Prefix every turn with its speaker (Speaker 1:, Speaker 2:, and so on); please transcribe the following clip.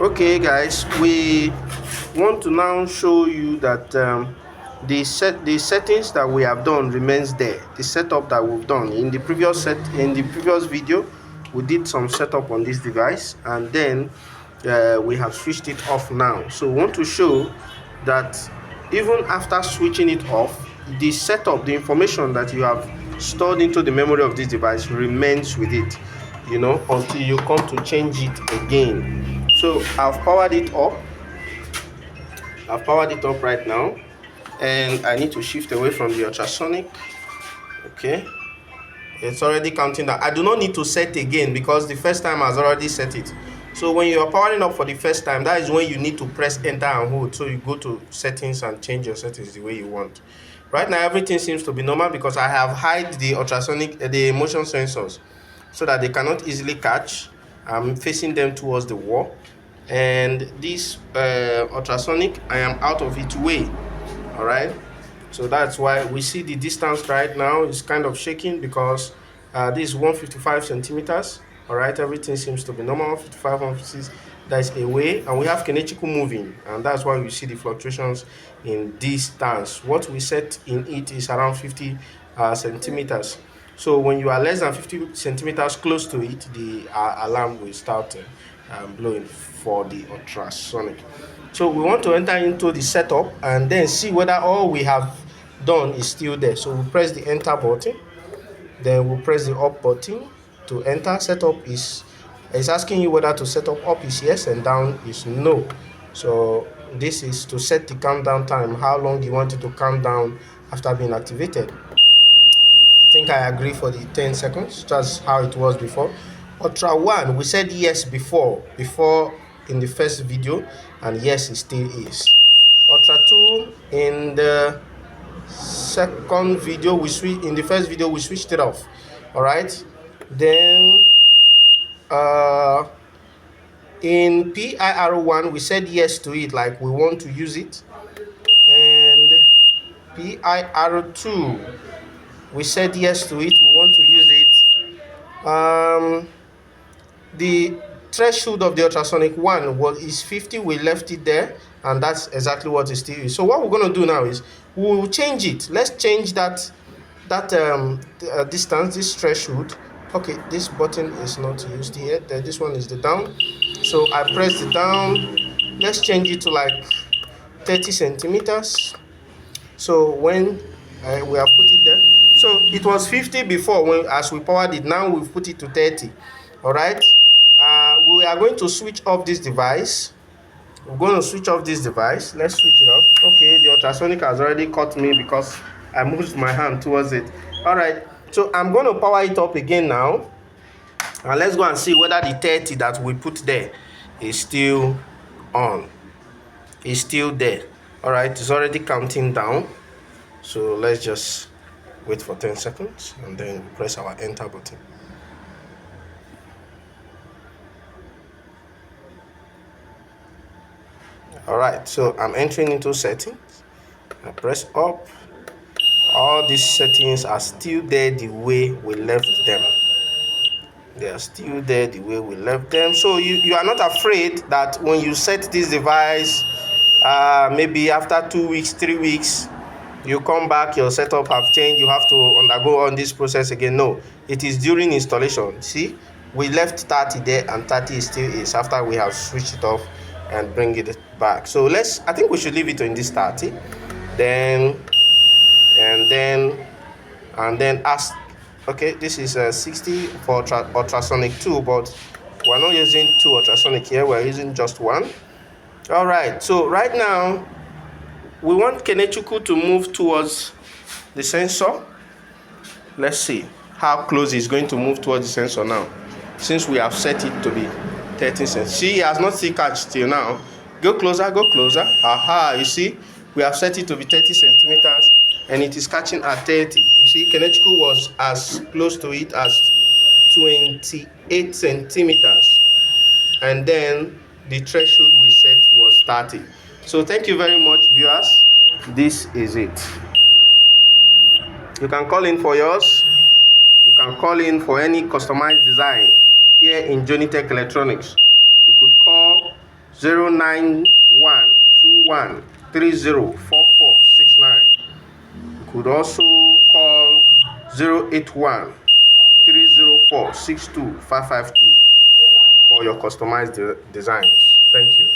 Speaker 1: Okay guys, we want to now show you that the settings that we have done remains there. The setup that we've done in the previous video, we did some setup on this device, and then we have switched it off now. So we want to show that even after switching it off, the setup, the information that you have stored into the memory of this device remains with it, until you come to change it again. So I've powered it up right now, and I need to shift away from the ultrasonic. Okay, it's already counting down. I do not need to set again because the first time has already set it. So when you are powering up for the first time, that is when you need to press enter and hold. So you go to settings and change your settings the way you want. Right now everything seems to be normal because I have hide the ultrasonic, the motion sensors, so that they cannot easily catch. I'm facing them towards the wall, and this ultrasonic, I am out of its way. All right, so that's why we see the distance right now is kind of shaking because this is 155 centimeters. All right, everything seems to be normal. 55, 156, that's away, and we have kinetical moving, and that's why we see the fluctuations in distance. What we set in it is around 50 centimeters. So when you are less than 50 centimeters close to it, the alarm will start blowing for the ultrasonic. So we want to enter into the setup and then see whether all we have done is still there. So we press the enter button, then we'll press the up button to enter. Setup is asking you whether to set up is yes and down is no. So this is to set the countdown time, how long you want it to count down after being activated. I think I agree for the 10 seconds. That's how it was before. Ultra 1, we said yes before in the first video, and yes, it still is. Ultra 2, in the second video, in the first video we switched it off. All right, then in PIR1 we said yes to it, like we want to use it, and PIR2 we said yes to it, we want to use it. The threshold of the ultrasonic one is 50. We left it there, and that's exactly what it still is. So what we're going to do now is we'll change it. Let's change that distance, this threshold. Okay, this button is not used here. Then this one is the down. So I press the down. Let's change it to like 30 centimeters. So when we have put it there, so it was 50 before as we powered it. Now we've put it to 30. All right, we are going to switch off this device. We're going to switch off this device. Let's switch it off. Okay, the ultrasonic has already caught me because I moved my hand towards it. All right, so I'm going to power it up again now, and let's go and see whether the 30 that we put there is still on. It's still there. All right, it's already counting down. So let's just wait for 10 seconds and then press our enter button. All right, so I'm entering into settings. I press up. All these settings are still there the way we left them. They are still there the way we left them. So you are not afraid that when you set this device, maybe after 2 weeks, 3 weeks, you come back, your setup have changed, you have to undergo on this process again. No, it is during installation. See, we left 30 there, and 30 still is after we have switched it off and bring it back. So I think we should leave it in this 30, then ask. Okay, this is 60 for ultrasonic 2, but we're not using 2 ultrasonic here, we're using just 1. All right, so right now we want kinetical to move towards the sensor. Let's see how close it's going to move towards the sensor now, since we have set it to be 30 centimeters. See, he has not still catch till now. Go closer, go closer. Aha, you see, we have set it to be 30 centimeters, and it is catching at 30. You see, kinetical was as close to it as 28 centimeters, and then the threshold we set was 30. So thank you very much, viewers. This is it. You can call in for yours. You can call in for any customized design here in Jonitech Electronics. You could call 09121304469. You could also call 08130462552 for your customized designs. Thank you.